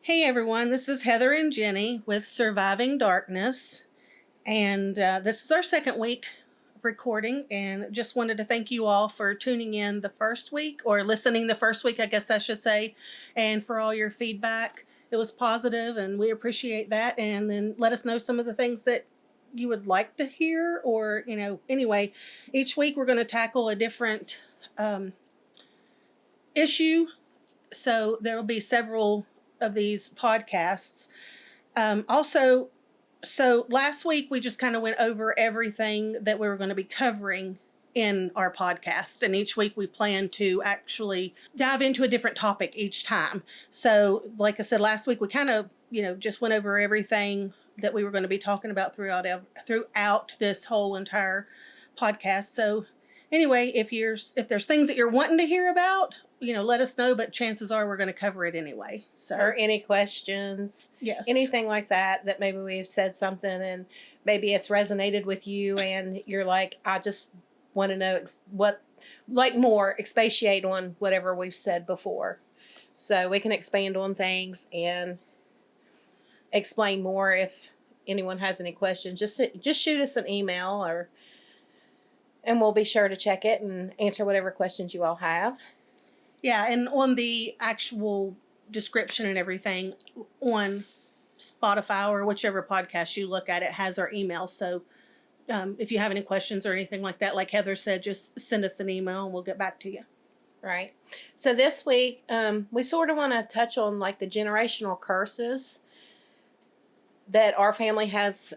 Hey everyone, this is Heather and Jenny with Surviving Darkness, and this is our second week of recording, and just wanted to thank you all for tuning in the first week, or listening the first week, I guess I should say, and for all your feedback. It was positive, and we appreciate that, and then let us know some of the things that you would like to hear, or, anyway, each week we're going to tackle a different issue, so there will be several of these podcasts. So last week we just kind of went over everything that we were going to be covering in our podcast, and each week we plan to actually dive into a different topic each time. So like I said, last week we kind of just went over everything that we were going to be talking about throughout this whole entire podcast. So anyway, if there's things that you're wanting to hear about, let us know, but chances are we're going to cover it anyway. So, or any questions, yes, anything like that maybe we've said something and maybe it's resonated with you and you're like, I just want to know expatiate on whatever we've said before. So we can expand on things and explain more. If anyone has any questions, just shoot us an email and we'll be sure to check it and answer whatever questions you all have. Yeah, and on the actual description and everything on Spotify or whichever podcast you look at, it has our email. So if you have any questions or anything like that, like Heather said, just send us an email and we'll get back to you. Right. So this week, we sort of want to touch on like the generational curses that our family has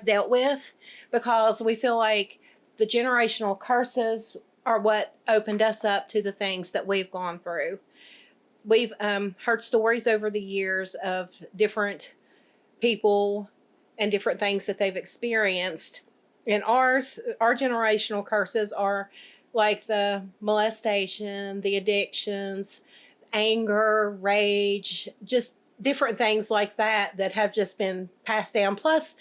dealt with, because we feel like the generational curses are what opened us up to the things that we've gone through. We've heard stories over the years of different people and different things that they've experienced. And our generational curses are like the molestation, the addictions, anger, rage, just different things like that have just been passed down. Plus,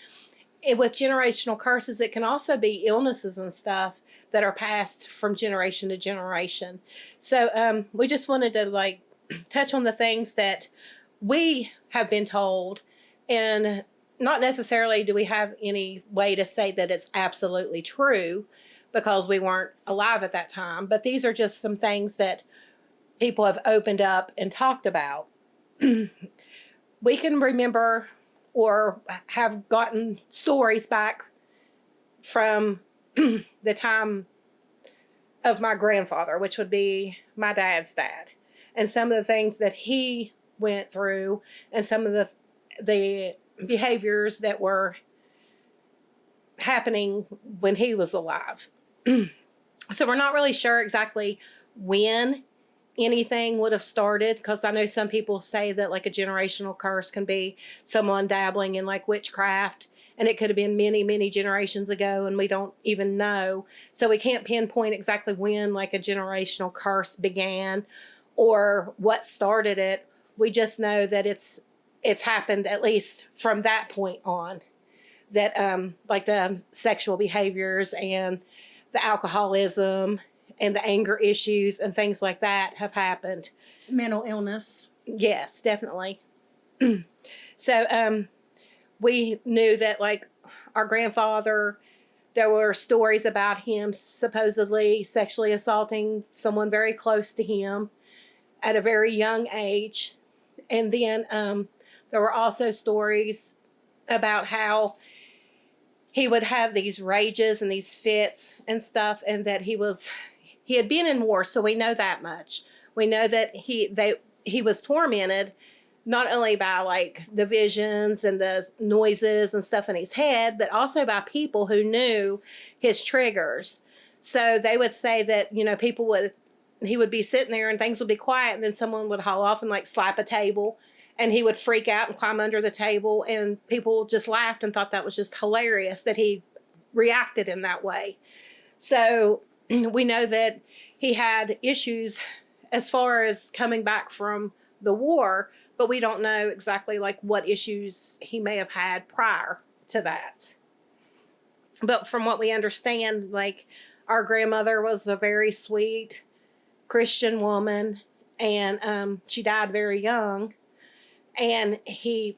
with generational curses, it can also be illnesses and stuff that are passed from generation to generation. So we just wanted to touch on the things that we have been told, and not necessarily do we have any way to say that it's absolutely true because we weren't alive at that time, but these are just some things that people have opened up and talked about. We can remember or have gotten stories back from the time of my grandfather, which would be my dad's dad, and some of the things that he went through and some of the behaviors that were happening when he was alive. So we're not really sure exactly when anything would have started, because I know some people say that like a generational curse can be someone dabbling in like witchcraft, and it could have been many, many generations ago, and we don't even know. So we can't pinpoint exactly when like a generational curse began or what started it. We just know that it's happened at least from that point on. That like the sexual behaviors and the alcoholism and the anger issues and things like that have happened. Mental illness. Yes, definitely. So we knew that like our grandfather, there were stories about him supposedly sexually assaulting someone very close to him at a very young age. And then there were also stories about how he would have these rages and these fits and stuff, and that he had been in war, so we know that much. We know that he was tormented not only by like the visions and the noises and stuff in his head, but also by people who knew his triggers. So they would say that, he would be sitting there and things would be quiet, and then someone would haul off and like slap a table, and he would freak out and climb under the table, and people just laughed and thought that was just hilarious that he reacted in that way. So we know that he had issues as far as coming back from the war, but we don't know exactly like what issues he may have had prior to that. But from what we understand, like our grandmother was a very sweet Christian woman, and she died very young. And he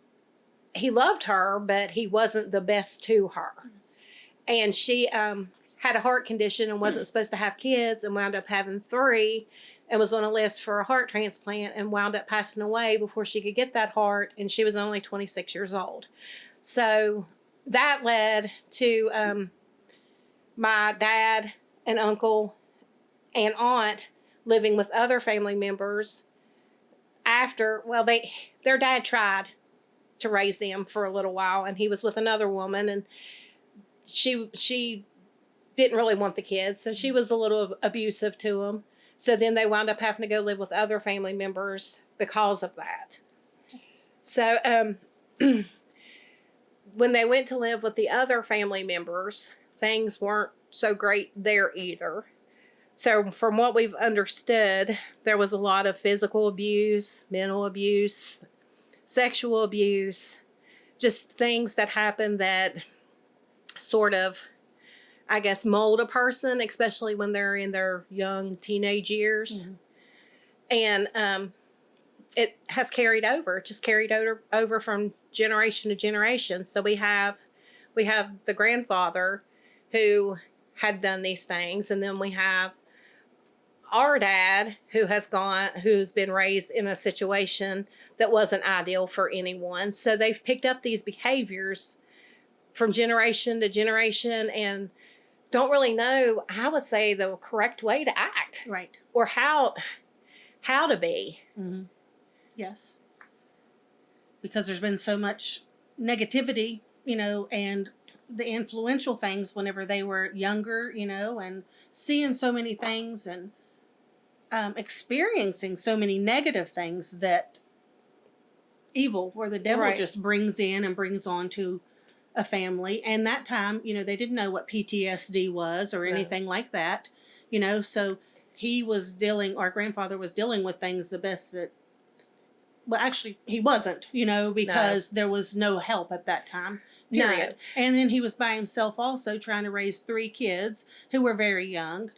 loved her, but he wasn't the best to her. Yes. And she had a heart condition and wasn't supposed to have kids and wound up having 3 and was on a list for a heart transplant and wound up passing away before she could get that heart. And she was only 26 years old. So that led to my dad and uncle and aunt living with other family members after, well, their dad tried to raise them for a little while, and he was with another woman, and she didn't really want the kids, so she was a little abusive to them. So then they wound up having to go live with other family members because of that. So when they went to live with the other family members, things weren't so great there either. So from what we've understood, there was a lot of physical abuse, mental abuse, sexual abuse, just things that happen that sort of, I guess, mold a person, especially when they're in their young teenage years. Mm-hmm. And it has carried over, just carried over from generation to generation. So we have the grandfather who had done these things, and then we have our dad who's been raised in a situation that wasn't ideal for anyone. So they've picked up these behaviors from generation to generation and don't really know, I would say, the correct way to act. Right. Or how to be. Mm-hmm. Yes. Because there's been so much negativity, and the influential things whenever they were younger, and seeing so many things and experiencing so many negative things that evil, where the devil Right. just brings in and brings on to a family. And that time, they didn't know what PTSD was or anything like that, so our grandfather was dealing with things the best that, well, actually he wasn't, because there was no help at that time, period. No. And then he was by himself also trying to raise 3 kids who were very young.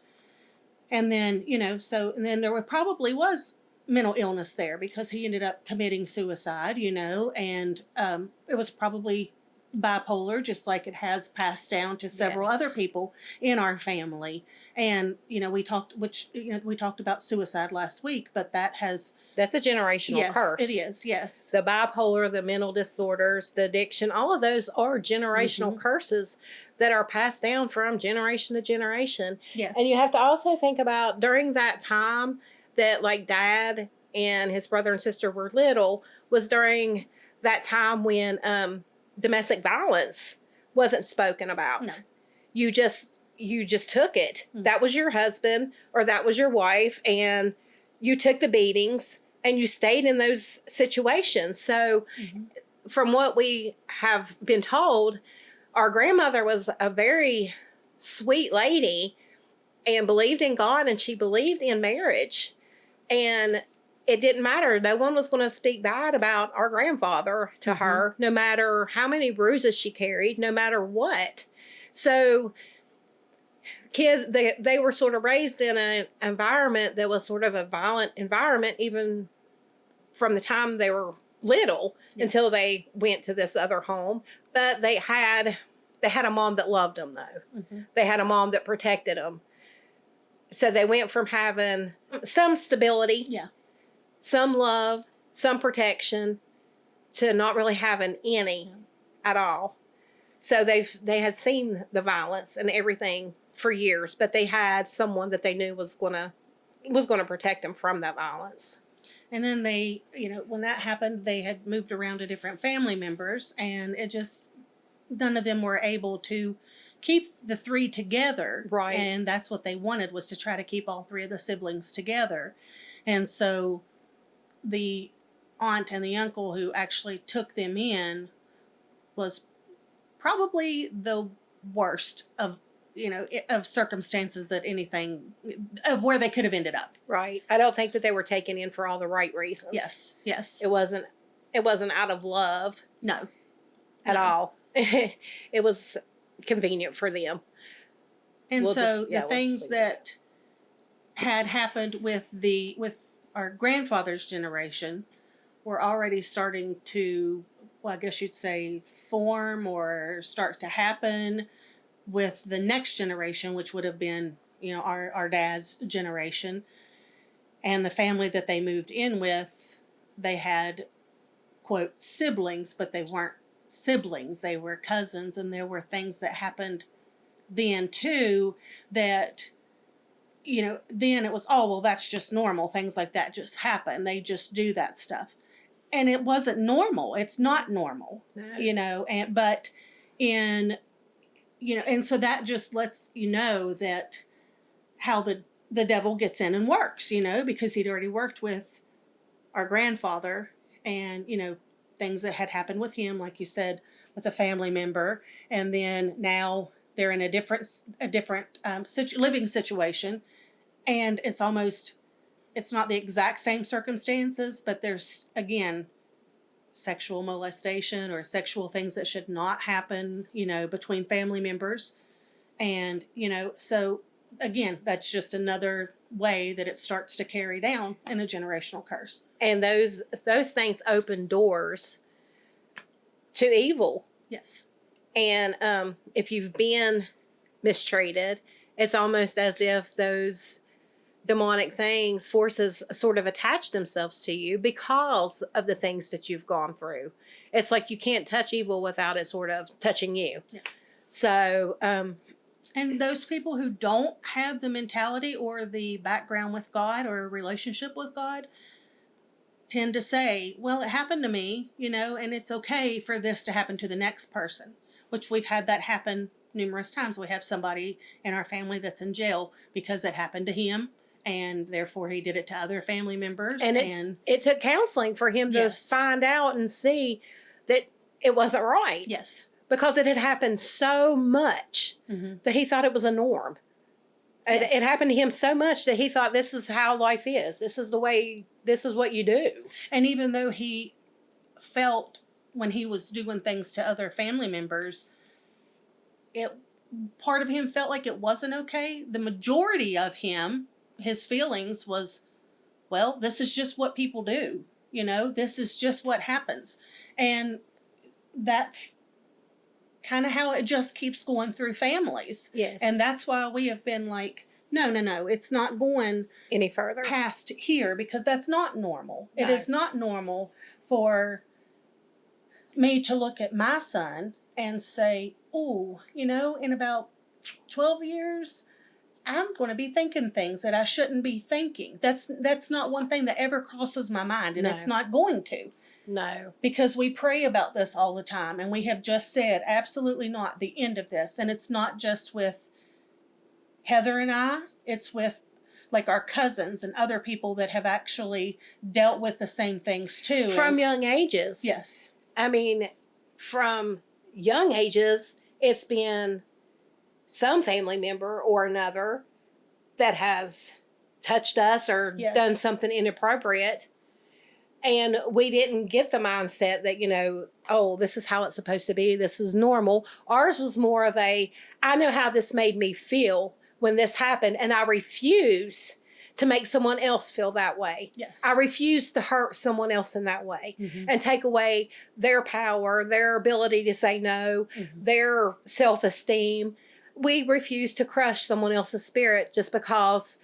And then, and then there probably was mental illness there because he ended up committing suicide, and it was probably bipolar, just like it has passed down to several other people in our family. And, we talked about suicide last week, but that's a generational curse. It is, yes. The bipolar, the mental disorders, the addiction, all of those are generational curses that are passed down from generation to generation. Yes. And you have to also think about during that time that, like, Dad and his brother and sister were little, was during that time when domestic violence wasn't spoken about. No. You just took it. Mm-hmm. That was your husband or that was your wife, and you took the beatings and you stayed in those situations. So from what we have been told, our grandmother was a very sweet lady and believed in God, and she believed in marriage. And it didn't matter. No one was going to speak bad about our grandfather to her, no matter how many bruises she carried, no matter what. So they were sort of raised in an environment that was sort of a violent environment, even from the time they were little until they went to this other home. But they had a mom that loved them, though. Mm-hmm. They had a mom that protected them. So they went from having some stability, some love, some protection, to not really having any at all. So they had seen the violence and everything for years, but they had someone that they knew was gonna protect them from that violence. And then they, when that happened, they had moved around to different family members, and it just, none of them were able to keep the 3 together. Right. And that's what they wanted, was to try to keep all 3 of the siblings together. And so the aunt and the uncle who actually took them in was probably the worst of circumstances of where they could have ended up. Right. I don't think that they were taken in for all the right reasons. Yes. It wasn't out of love. No. At all. It was convenient for them. And the things that had happened with our grandfather's generation were already starting to, well, I guess you'd say, form or start to happen with the next generation, which would have been, our dad's generation. And the family that they moved in with, they had, quote, siblings, but they weren't siblings. They were cousins, and there were things that happened then too that, then it was, oh, well, that's just normal. Things like that just happen. They just do that stuff. And it wasn't normal. It's not normal, No. but in, and so that just lets you know that how the devil gets in and works, because he'd already worked with our grandfather, and, things that had happened with him, like you said, with a family member. And then now they're in a different living situation. And it's not the exact same circumstances, but there's, again, sexual molestation or sexual things that should not happen, between family members. And, so again, that's just another way that it starts to carry down in a generational curse. And those things open doors to evil. Yes. And if you've been mistreated, it's almost as if those demonic forces sort of attach themselves to you because of the things that you've gone through. It's like you can't touch evil without it sort of touching you. Yeah. So, and those people who don't have the mentality or the background with God or a relationship with God tend to say, well, it happened to me, and it's okay for this to happen to the next person, which we've had that happen numerous times. We have somebody in our family that's in jail because it happened to him, and therefore he did it to other family members. And it took counseling for him to find out and see that it wasn't right. Yes. Because it had happened so much that he thought it was a norm. Yes. It happened to him so much that he thought this is how life is. This is what you do. And even though he felt when he was doing things to other family members, part of him felt like it wasn't okay. The majority of his feelings was, well, this is just what people do. This is just what happens. And that's kind of how it just keeps going through families. Yes. And that's why we have been like, no, it's not going any further past here, because that's not normal. No. It is not normal for me to look at my son and say, oh, in about 12 years, I'm going to be thinking things that I shouldn't be thinking. That's not one thing that ever crosses my mind, and it's not going to. No. Because we pray about this all the time, and we have just said, absolutely not, the end of this. And it's not just with Heather and I, it's with like our cousins and other people that have actually dealt with the same things too. From young ages. Yes. I mean, from young ages, it's been some family member or another that has touched us or done something inappropriate. And we didn't get the mindset that, oh, this is how it's supposed to be. This is normal. Ours was more of I know how this made me feel when this happened, and I refuse to make someone else feel that way. Yes. I refuse to hurt someone else in that way and take away their power, their ability to say no, their self-esteem. We refuse to crush someone else's spirit just because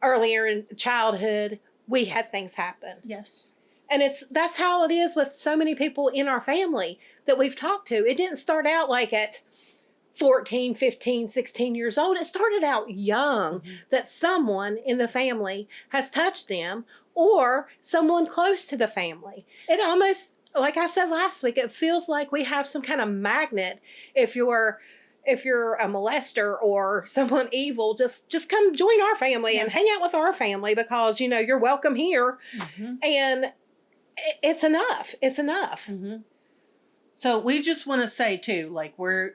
earlier in childhood we had things happen. Yes. And that's how it is with so many people in our family that we've talked to. It didn't start out like at 14, 15, 16 years old. It started out young that someone in the family has touched them or someone close to the family. It almost, like I said last week, it feels like we have some kind of magnet. If you're a molester or someone evil, just come join our family and hang out with our family because, you're welcome here. And it's enough. It's enough. So we just want to say too, like we're,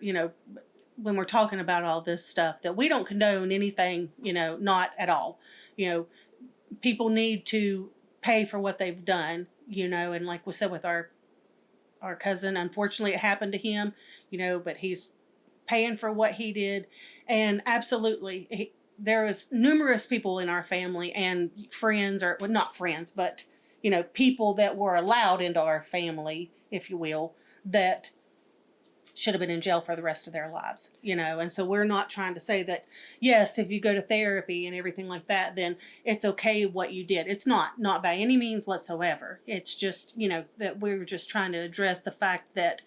when we're talking about all this stuff, that we don't condone anything, not at all. People need to pay for what they've done, and like we said with our cousin, unfortunately it happened to him, but he's paying for what he did. And absolutely, there was numerous people in our family and friends, or well, not friends, but people that were allowed into our family, if you will, that should have been in jail for the rest of their lives, and so we're not trying to say that, yes, if you go to therapy and everything like that, then it's okay what you did. It's not by any means whatsoever. It's just, that we're just trying to address the fact that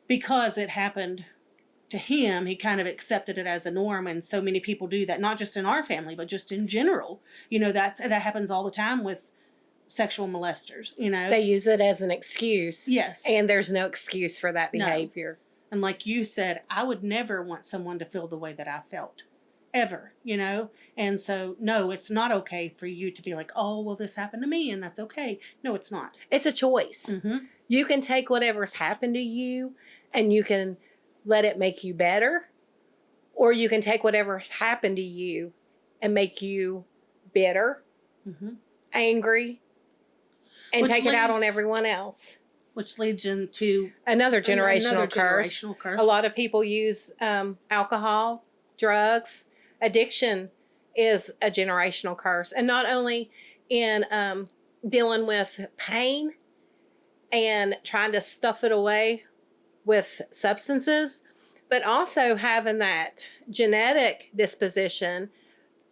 because it happened to him, he kind of accepted it as a norm, and so many people do that, not just in our family, but just in general. That happens all the time with sexual molesters. They use it as an excuse. Yes. And there's no excuse for that behavior. No. And like you said, I would never want someone to feel the way that I felt, ever, And so, no, it's not okay for you to be like, oh, well, this happened to me, and that's okay. No, it's not. It's a choice. Mm-hmm. You can take whatever's happened to you, and you can let it make you better, or you can take whatever's happened to you and make you bitter, mm-hmm. angry, and take it out on everyone else. Which leads into another generational curse. A lot of people use alcohol, drugs. Addiction is a generational curse. And not only in dealing with pain and trying to stuff it away with substances, but also having that genetic disposition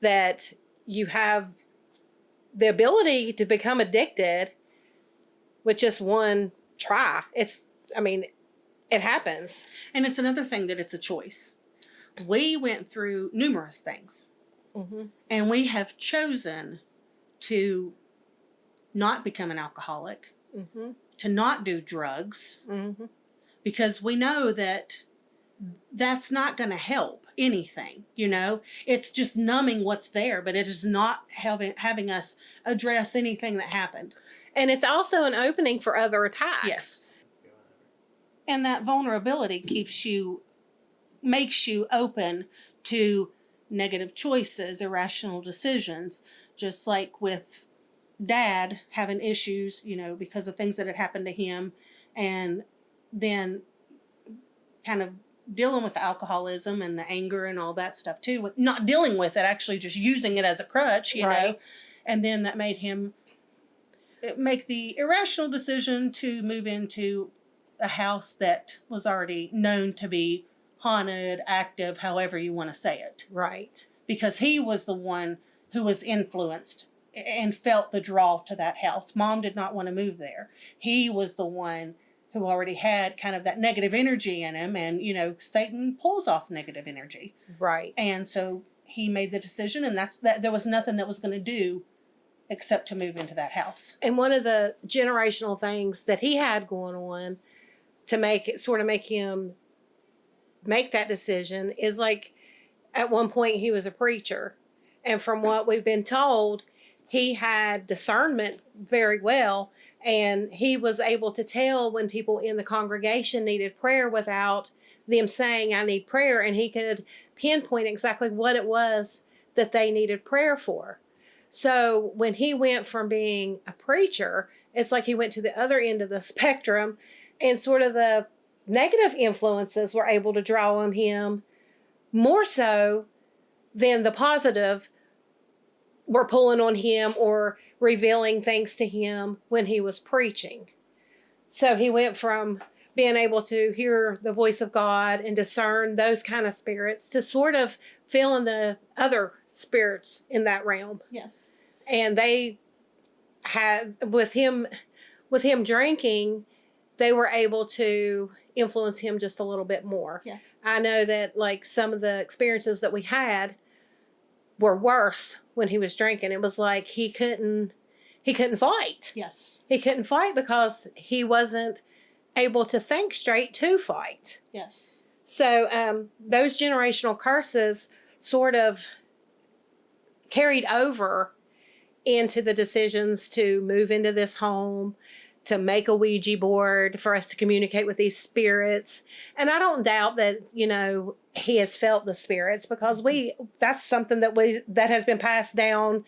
that you have the ability to become addicted with just one try. It happens. And it's another thing that it's a choice. We went through numerous things. Mm-hmm. And we have chosen to not become an alcoholic, mm-hmm. to not do drugs, mm-hmm. because we know that that's not going to help anything. It's just numbing what's there, but it is not having us address anything that happened. And it's also an opening for other attacks. Yes. And that vulnerability makes you open to negative choices, irrational decisions, just like with Dad having issues, because of things that had happened to him, and then kind of dealing with the alcoholism and the anger and all that stuff too, with not dealing with it, actually just using it as a crutch, right. And then that made him make the irrational decision to move into a house that was already known to be haunted, active, however you want to say it. Right. Because he was the one who was influenced and felt the draw to that house. Mom did not want to move there. He was the one who already had kind of that negative energy in him, and, Satan pulls off negative energy. Right. And so he made the decision, and there was nothing that was going to do except to move into that house. And one of the generational things that he had going on to make him make that decision is, like, at one point he was a preacher. And from what we've been told, he had discernment very well. And he was able to tell when people in the congregation needed prayer without them saying, I need prayer. And he could pinpoint exactly what it was that they needed prayer for. So when he went from being a preacher, it's like he went to the other end of the spectrum, and sort of the negative influences were able to draw on him more so than the positive were pulling on him or revealing things to him when he was preaching. So he went from being able to hear the voice of God and discern those kind of spirits to sort of feeling the other spirits in that realm. Yes. And they had, with him drinking, they were able to influence him just a little bit more. Yeah. I know that, like, some of the experiences that we had were worse when he was drinking. It was like he couldn't fight. Yes. He couldn't fight because he wasn't able to think straight to fight. Yes. So those generational curses sort of carried over into the decisions to move into this home, to make a Ouija board for us to communicate with these spirits. And I don't doubt that, he has felt the spirits, because that's something that has been passed down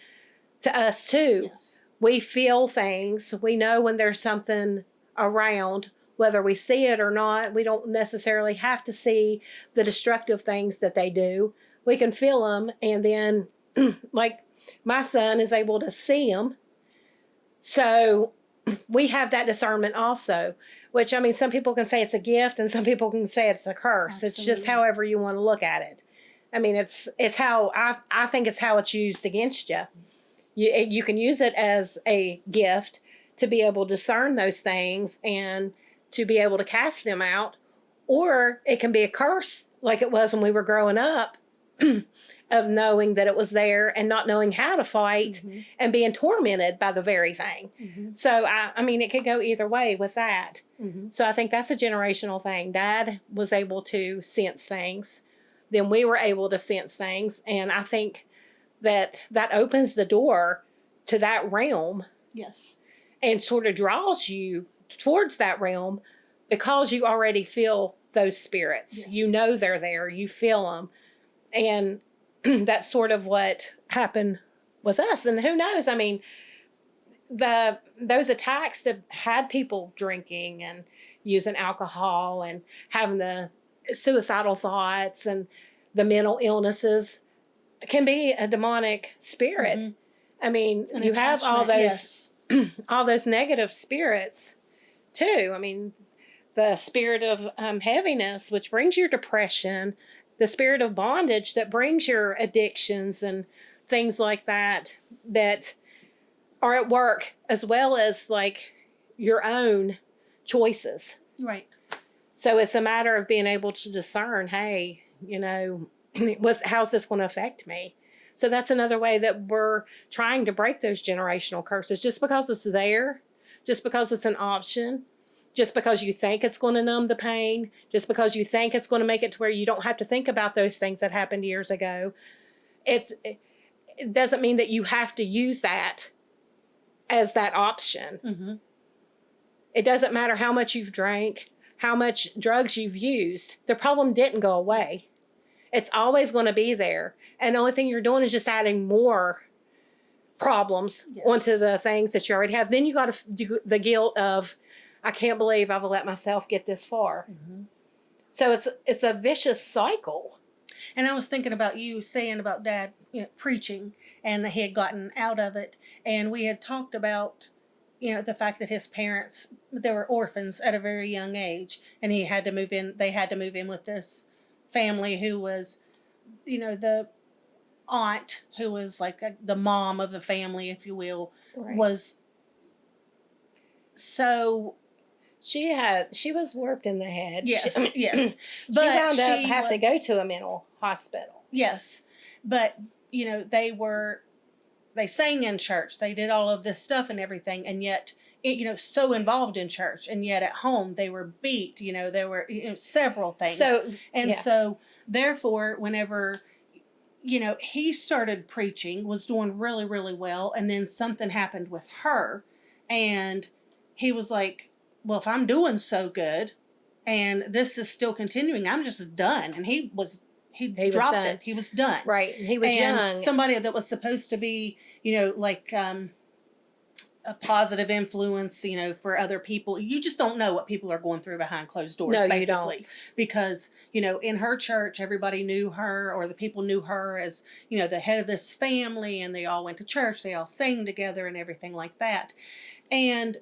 to us too. Yes. We feel things. We know when there's something around, whether we see it or not. We don't necessarily have to see the destructive things that they do. We can feel them, and then like my son is able to see them. So we have that discernment also, which, I mean, some people can say it's a gift and some people can say it's a curse. Absolutely. It's just however you want to look at it. I mean, it's how I think it's how it's used against you. You can use it as a gift to be able to discern those things and to be able to cast them out, or it can be a curse like it was when we were growing up of knowing that it was there and not knowing how to fight and being tormented by the very thing. So, I mean, it could go either way with that. So I think that's a generational thing. Dad was able to sense things. Then we were able to sense things. And I think that opens the door to that realm. Yes. And sort of draws you towards that realm because you already feel those spirits. Yes. You know they're there. You feel them. And that's sort of what happened with us. And who knows? I mean, those attacks that had people drinking and using alcohol and having the suicidal thoughts and the mental illnesses can be a demonic spirit. I mean, you have all those... Yes. all those negative spirits too. I mean, the spirit of heaviness, which brings your depression, the spirit of bondage that brings your addictions and things like that are at work, as well as like your own choices. Right. So it's a matter of being able to discern, hey, you know, how's this going to affect me? So that's another way that we're trying to break those generational curses. Just because it's there, just because it's an option, just because you think it's going to numb the pain, just because you think it's going to make it to where you don't have to think about those things that happened years ago, it doesn't mean that you have to use that as that option. It doesn't matter how much you've drank, how much drugs you've used. The problem didn't go away. It's always going to be there. And the only thing you're doing is just adding more problems onto the things that you already have. Then you got to do the guilt of, I can't believe I've let myself get this far. So it's a vicious cycle. And I was thinking about you saying about Dad, you know, preaching, and he had gotten out of it. And we had talked about, you know, the fact that his parents, they were orphans at a very young age, and he had to move in. They had to move in with this family who was, you know, the aunt who was like the mom of the family, if you will, was so... She was warped in the head. Yes, yes. But she wound up having to go to a mental hospital. Yes. But, you know, they sang in church. They did all of this stuff and everything. And yet, you know, so involved in church. And yet at home, they were beat. You know, there were, you know, several things. So, therefore, whenever, you know, he started preaching, was doing really, really well. And then something happened with her. And he was like, well, if I'm doing so good and this is still continuing, I'm just done. And he dropped it. He was done. Right. He was young. Somebody that was supposed to be, you know, like a positive influence, you know, for other people. You just don't know what people are going through behind closed doors, basically. You don't. Because, you know, in her church, everybody knew her, or the people knew her as, you know, the head of this family, and they all went to church, they all sang together and everything like that. And,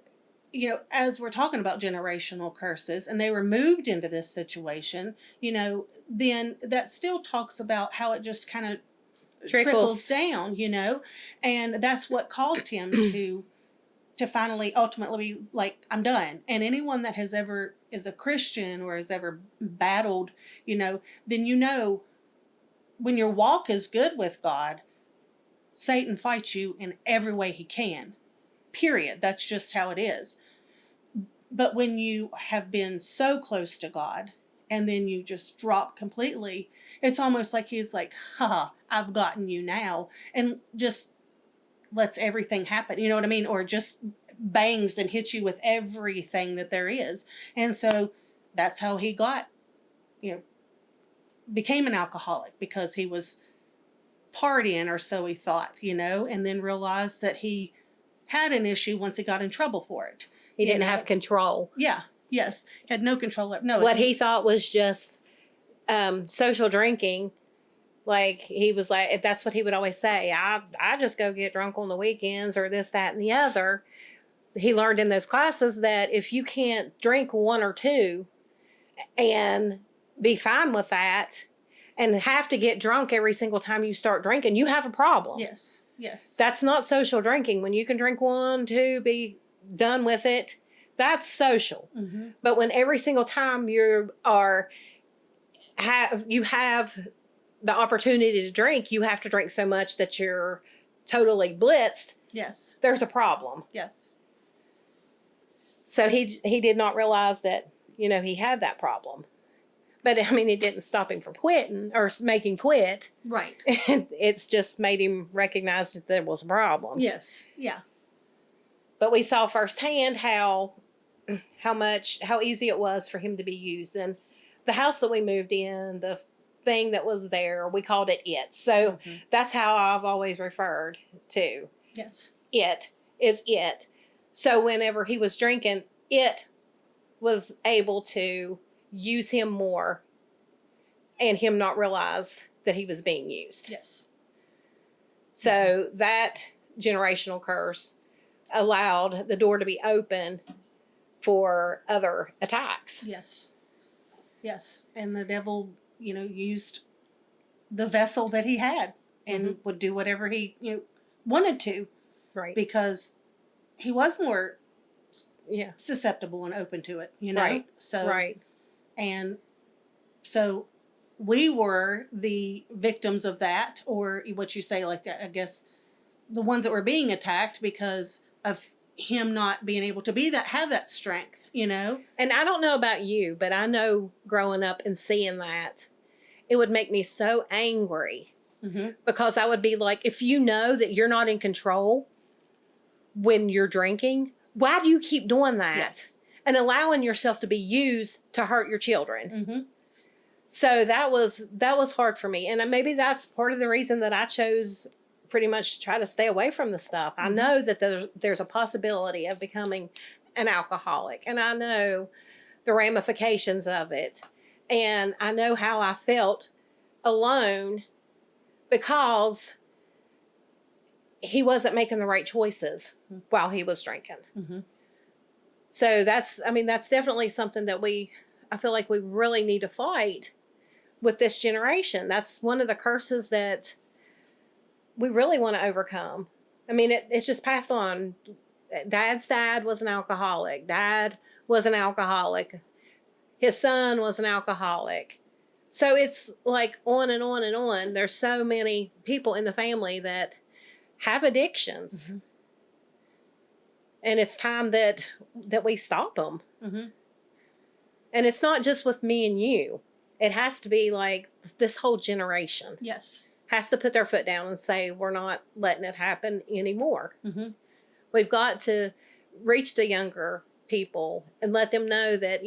you know, as we're talking about generational curses, and they were moved into this situation, you know, then that still talks about how it just kind of trickles down, you know, and that's what caused him to finally, ultimately be like, I'm done. And anyone that has ever is a Christian or has ever battled, you know, then you know, when your walk is good with God, Satan fights you in every way he can. Period. That's just how it is. But when you have been so close to God and then you just drop completely, it's almost like he's like, I've gotten you now, and just lets everything happen. You know what I mean? Or just bangs and hits you with everything that there is. And so that's how he got, you know, became an alcoholic, because he was partying, or so he thought, you know, and then realized that he had an issue once he got in trouble for it. He didn't have control. Yeah. Yes. Had no control. No. What he thought was just social drinking. Like, he was like, that's what he would always say. I just go get drunk on the weekends, or this, that, and the other. he learned in those classes that if you can't drink one or two and be fine with that and have to get drunk every single time you start drinking, you have a problem. Yes. Yes. That's not social drinking. When you can drink one, two, be done with it, that's social. Mm-hmm. But when every single time you have the opportunity to drink, you have to drink so much that you're totally blitzed. Yes. There's a problem. Yes. So he did not realize that, he had that problem. But I mean, it didn't stop him from quitting or making quit. Right. It's just made him recognize that there was a problem. Yes. Yeah. But we saw firsthand how easy it was for him to be used. And the house that we moved in, the thing that was there, we called it it. So that's how I've always referred to. Yes. It is it. So whenever he was drinking, it was able to use him more and him not realize that he was being used. Yes. So that generational curse allowed the door to be open for other attacks. Yes. Yes. And the devil, used the vessel that he had and would do whatever he, wanted to. Right. Because he was more Yeah. susceptible and open to it, Right. So Right. And so we were the victims of that, or what you say, like, I guess the ones that were being attacked because of him not being able to have that strength, And I don't know about you, but I know growing up and seeing that, it would make me so angry because I would be like, if you know that you're not in control when you're drinking, why do you keep doing that? Yes. And allowing yourself to be used to hurt your children. Mm-hmm. So that was hard for me. And maybe that's part of the reason that I chose pretty much to try to stay away from the stuff. I know that there's a possibility of becoming an alcoholic. And I know the ramifications of it. And I know how I felt alone because he wasn't making the right choices while he was drinking. Mm-hmm. So that's definitely something that I feel like we really need to fight with this generation. That's one of the curses that we really want to overcome. I mean, it's just passed on. Dad's dad was an alcoholic. Dad was an alcoholic. His son was an alcoholic. So it's like on and on and on. There's so many people in the family that have addictions. Mm-hmm. And it's time that we stop them. Mm-hmm. And it's not just with me and you. It has to be like this whole generation. Yes. Has to put their foot down and say, we're not letting it happen anymore. Mm-hmm. We've got to reach the younger people and let them know that,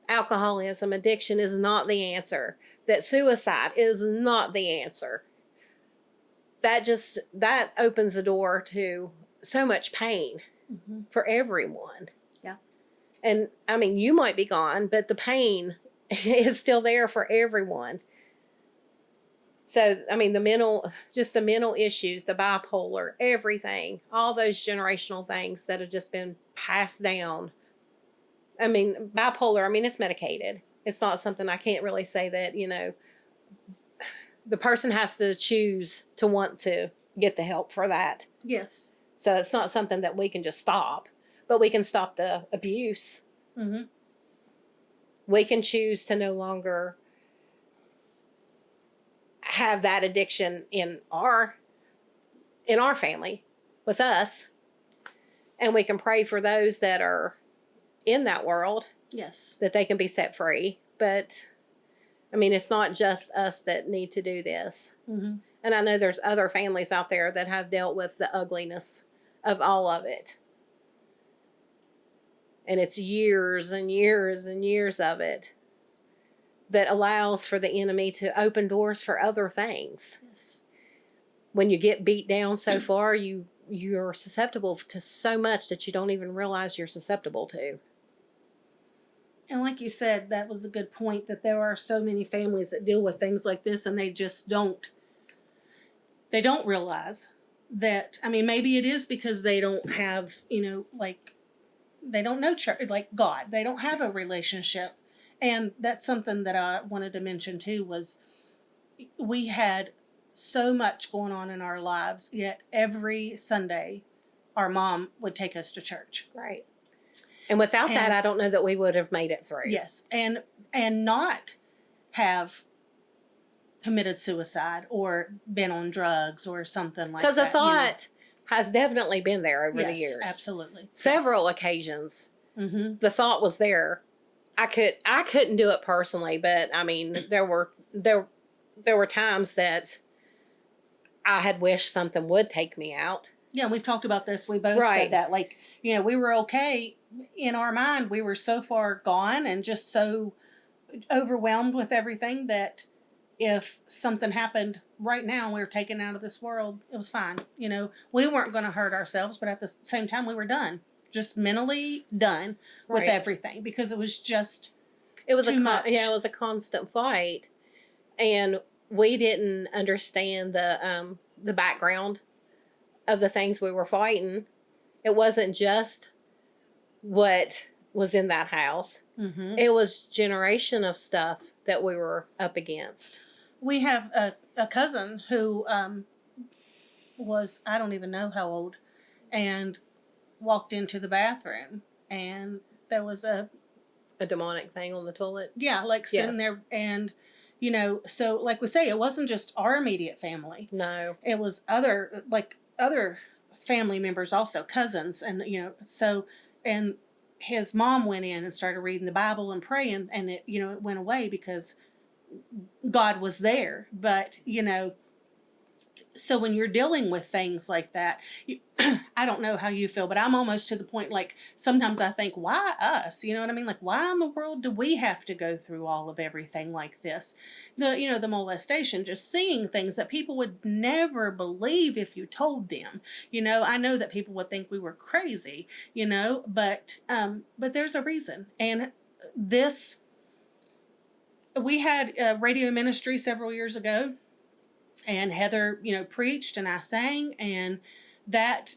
alcoholism, addiction is not the answer. That suicide is not the answer. That opens the door to so much pain for everyone. Yeah. And I mean, you might be gone, but the pain is still there for everyone. So, I mean, the mental issues, the bipolar, everything, all those generational things that have just been passed down. I mean, bipolar, it's medicated. It's not something I can't really say that, the person has to choose to want to get the help for that. Yes. So it's not something that we can just stop, but we can stop the abuse. Mm-hmm. We can choose to no longer have that addiction in our family with us. And we can pray for those that are in that world. Yes. That they can be set free. But it's not just us that need to do this. Mm-hmm. And I know there's other families out there that have dealt with the ugliness of all of it. And it's years and years and years of it that allows for the enemy to open doors for other things. Yes. When you get beat down so far, you're susceptible to so much that you don't even realize you're susceptible to. And like you said, that was a good point, that there are so many families that deal with things like this and they just don't realize that, I mean, maybe it is because they don't have, like, they don't know church, like God. They don't have a relationship. And that's something that I wanted to mention too, was we had so much going on in our lives, yet every Sunday our mom would take us to church. Right. And without that, I don't know that we would have made it through. Yes. And not have committed suicide or been on drugs or something like that. Because the thought has definitely been there over the years. Absolutely. Several occasions. Mm-hmm. The thought was there. I couldn't do it personally, but I mean, there were times that I had wished something would take me out. Yeah, we've talked about this. We both said that. Like, we were okay in our mind. We were so far gone and just so overwhelmed with everything that if something happened right now, we were taken out of this world, it was fine. We weren't going to hurt ourselves, but at the same time, we were done. Just mentally done with everything, because it was just too much. Yeah, it was a constant fight, and we didn't understand the background of the things we were fighting. It wasn't just what was in that house. Mm-hmm. It was generation of stuff that we were up against. We have a cousin who was, I don't even know how old, and walked into the bathroom, and there was a demonic thing on the toilet. Yeah, like sitting there, and so like we say, it wasn't just our immediate family. No, it was other family members also, cousins, and so, and his mom went in and started reading the Bible and praying, and it it went away because God was there. But so when you're dealing with things like that, I don't know how you feel, but I'm almost to the point, like, sometimes I think, why us? You know what I mean? Like, why in the world do we have to go through all of everything like this? The molestation, just seeing things that people would never believe if you told them. I know that people would think we were crazy, but there's a reason. And we had a radio ministry several years ago, and Heather, preached, and I sang, and that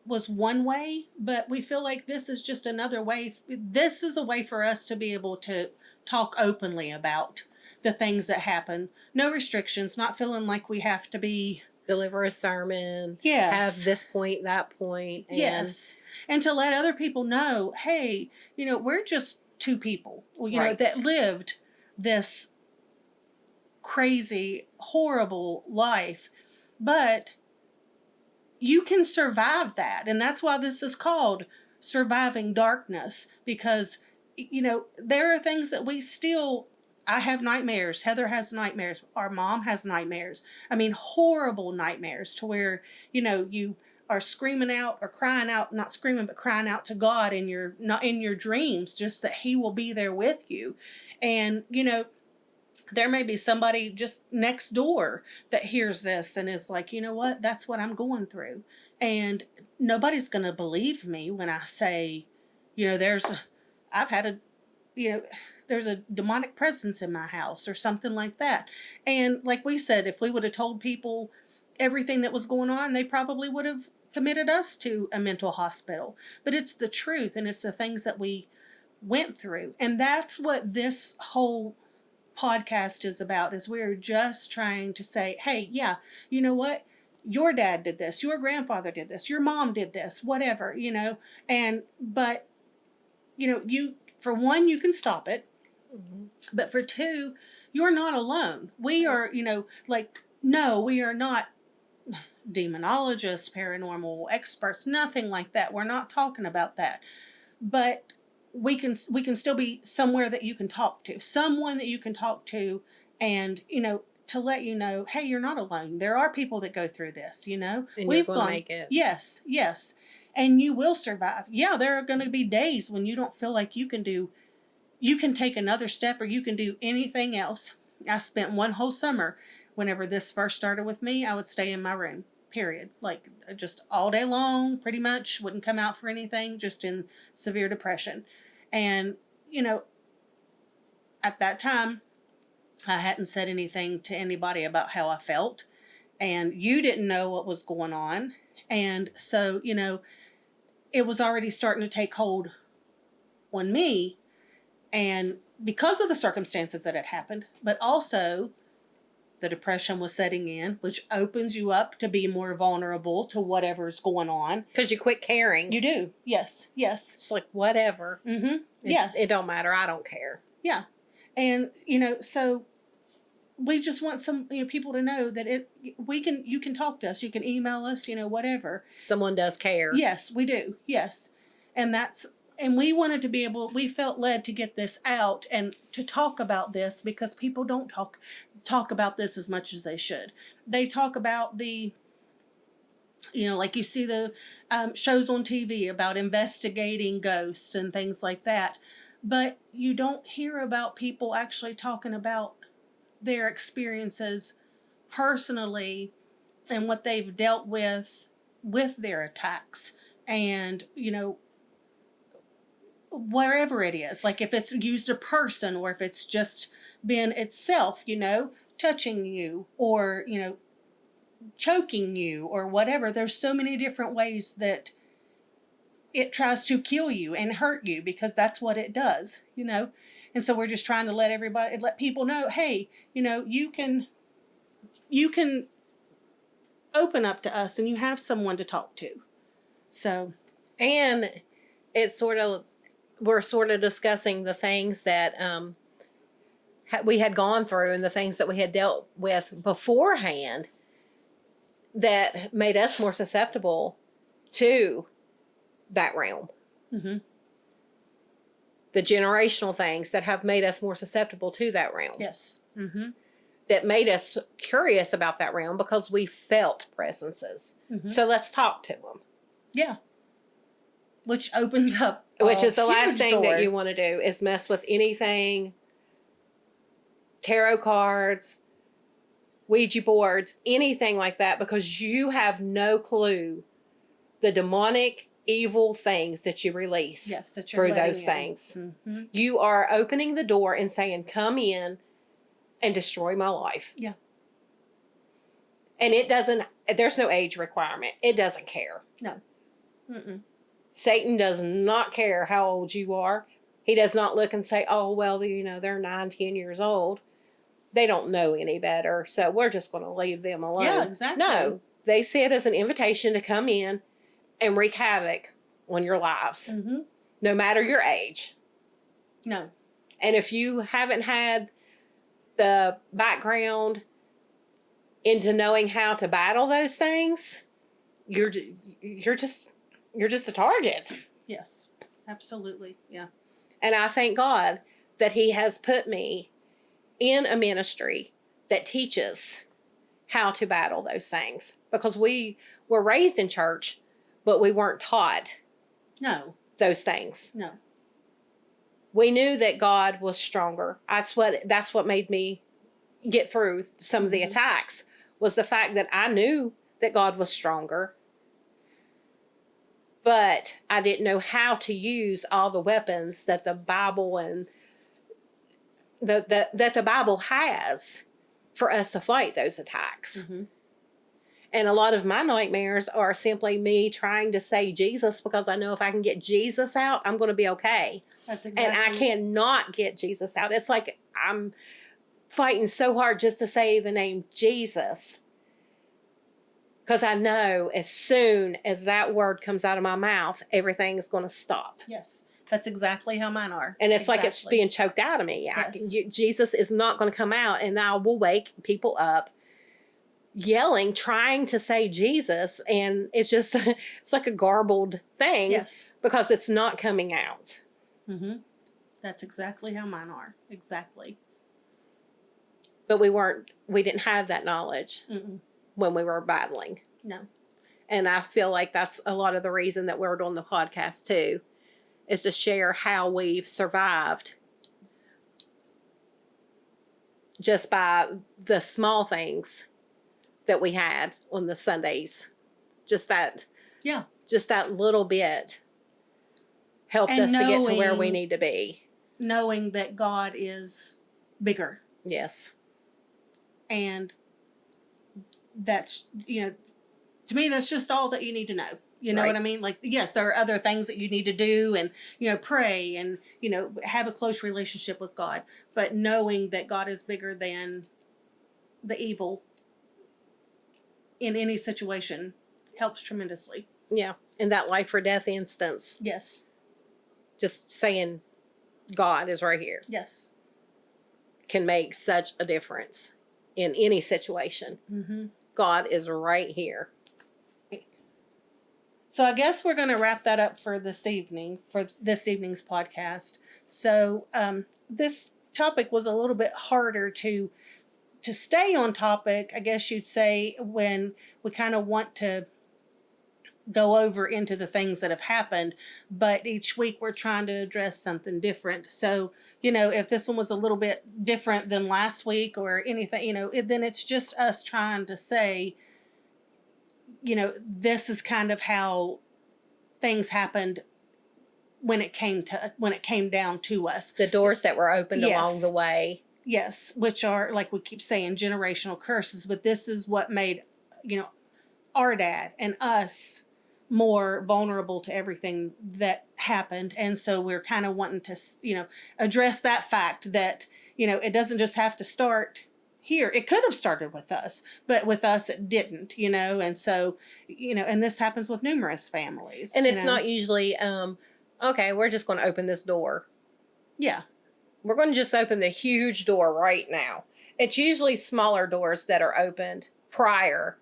was one way, but we feel like this is just another way. This is a way for us to be able to talk openly about the things that happen. No restrictions, not feeling like we have to deliver a sermon. Yes. Have this point, that point. And yes. And to let other people know, hey, we're just two people, that lived this crazy, horrible life, but you can survive that. And that's why this is called Surviving Darkness, because there are things that I have nightmares, Heather has nightmares, our mom has nightmares. I mean, horrible nightmares, to where you are screaming out or crying out, not screaming but crying out to God in your dreams, just that He will be there with you. And there may be somebody just next door that hears this and is like, what? That's what I'm going through. And nobody's going to believe me when I say, there's a demonic presence in my house or something like that. And like we said, if we would have told people everything that was going on, they probably would have committed us to a mental hospital. But it's the truth, and it's the things that we went through. And that's what this whole podcast is about, is we're just trying to say, hey, yeah, you know what? Your dad did this, your grandfather did this, your mom did this, whatever, but you, for one, you can stop it. Mm-hmm. But for two, you're not alone. We are, no, we are not demonologists, paranormal experts, nothing like that. We're not talking about that. But we can still be somewhere that you can talk to, someone that you can talk to, and to let you know, hey, you're not alone. There are people that go through this. And we've gone to make it. Yes, and you will survive. Yeah, there are going to be days when you don't feel like you can take another step, or you can do anything else. I spent one whole summer, whenever this first started with me, I would stay in my room. Period. Like, just all day long, pretty much. Wouldn't come out for anything, just in severe depression. And, at that time, I hadn't said anything to anybody about how I felt. and you didn't know what was going on. And so, it was already starting to take hold on me, and because of the circumstances that had happened, but also the depression was setting in, which opens you up to be more vulnerable to whatever's going on. Because you quit caring. You do. Yes. Yes. It's like, whatever. Mm-hmm. Yes. It don't matter. I don't care. Yeah. And, so we just want some people to know that you can talk to us, you can email us, whatever. Someone does care. Yes, we do. Yes. And we wanted to we felt led to get this out and to talk about this, because people don't talk about this as much as they should. They talk about the, like you see the shows on TV about investigating ghosts and things like that, but you don't hear about people actually talking about their experiences personally and what they've dealt with their attacks, and wherever it is, like if it's used a person or if it's just been itself, touching you or choking you or whatever. There's so many different ways that it tries to kill you and hurt you, because that's what it does, And so we're just trying to let people know, hey, you can open up to us and you have someone to talk to. So, and we're sort of discussing the things that we had gone through and the things that we had dealt with beforehand that made us more susceptible to that realm. Mm-hmm. The generational things that have made us more susceptible to that realm. Yes. Mm-hmm. That made us curious about that realm because we felt presences. Mm-hmm. So let's talk to them. Yeah. Which opens up. Which is the last thing that you want to do, is mess with anything, tarot cards, Ouija boards, anything like that, because you have no clue the demonic, evil things that you release through those things. Mm-hmm. You are opening the door and saying, come in and destroy my life. Yeah. And there's no age requirement. It doesn't care. No. Mm-mm. Satan does not care how old you are. He does not look and say, oh, well, they're 9, 10 years old. They don't know any better, so we're just going to leave them alone. Yeah, exactly. No, they see it as an invitation to come in and wreak havoc on your lives, mm-hmm. no matter your age. No. And if you haven't had the background into knowing how to battle those things, you're just a target. Yes, absolutely. Yeah. And I thank God that He has put me in a ministry that teaches how to battle those things, because we were raised in church, but we weren't taught those things. No. We knew that God was stronger. That's what made me get through some of the mm-hmm. attacks, was the fact that I knew that God was stronger, but I didn't know how to use all the weapons that the Bible and that the Bible has for us to fight those attacks. Mm-hmm. And a lot of my nightmares are simply me trying to say Jesus, because I know if I can get Jesus out, I'm going to be okay. That's exactly. And I cannot get Jesus out. It's like I'm fighting so hard just to say the name Jesus, because I know as soon as that word comes out of my mouth, everything's going to stop. Yes. That's exactly how mine are. And it's like it's being choked out of me. Yes. Jesus is not going to come out, and I will wake people up yelling, trying to say Jesus, and it's like a garbled thing. Yes. Because it's not coming out. Mm-hmm. That's exactly how mine are. Exactly. But we didn't have that knowledge Mm-mm. when we were battling. No. And I feel like that's a lot of the reason that we're doing the podcast too, is to share how we've survived just by the small things that we had on the Sundays. Just that little bit helped us to get to where we need to be. Knowing that God is bigger. Yes. And that's, to me, that's just all that you need to know. You know Right. what I mean? Like, yes, there are other things that you need to do and, pray and, have a close relationship with God. But knowing that God is bigger than the evil in any situation helps tremendously. Yeah. In that life or death instance, Yes. just saying God is right here Yes. can make such a difference in any situation. Mm-hmm. God is right here. So I guess we're going to wrap that up for this evening's podcast. So this topic was a little bit harder to stay on topic, I guess you'd say, when we kind of want to go over into the things that have happened, but each week we're trying to address something different. So, if this one was a little bit different than last week or anything, then it's just us trying to say, this is kind of how things happened when it came down to us. The doors that were opened Yes. along the way. Yes, which are, like we keep saying, generational curses. But this is what made, our dad and us more vulnerable to everything that happened. And so we're kind of wanting to, address that fact that, it doesn't just have to start here. It could have started with us, but with us it didn't, and so, and this happens with numerous families. And it's not usually, okay, we're just going to open this door. Yeah. We're going to just open the huge door right now. It's usually smaller doors that are opened prior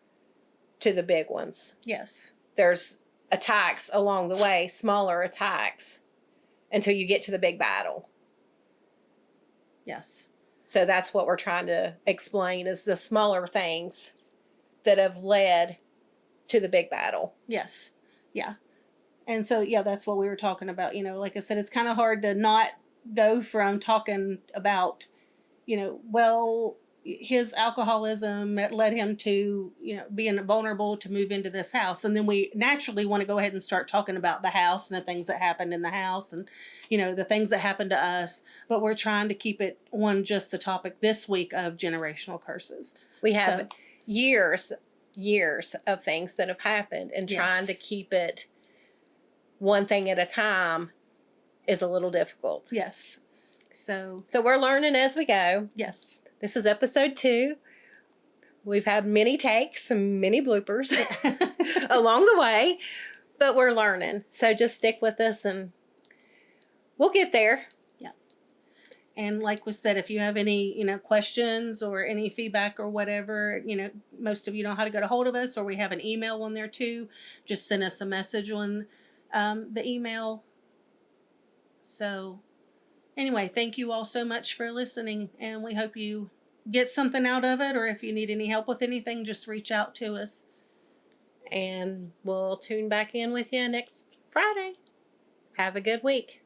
to the big ones. Yes. There's attacks along the way, smaller attacks, until you get to the big battle. Yes. So that's what we're trying to explain, is the smaller things that have led to the big battle. Yes. Yeah. And so, yeah, that's what we were talking about. Like I said, it's kind of hard to not go from talking about, his alcoholism led him to, being vulnerable to move into this house. And then we naturally want to go ahead and start talking about the house and the things that happened in the house and, the things that happened to us. But we're trying to keep it on just the topic this week of generational curses. We have years of things that have happened, and Yes. trying to keep it one thing at a time is a little difficult. Yes. So we're learning as we go. Yes. This is episode 2. We've had many takes and many bloopers along the way, but we're learning. So just stick with us and we'll get there. Yeah. And like we said, if you have any, questions or any feedback or whatever, most of you know how to get a hold of us, or we have an email on there too. Just send us a message on the email. So anyway, thank you all so much for listening, and we hope you get something out of it, or if you need any help with anything, just reach out to us. And we'll tune back in with you next Friday. Have a good week.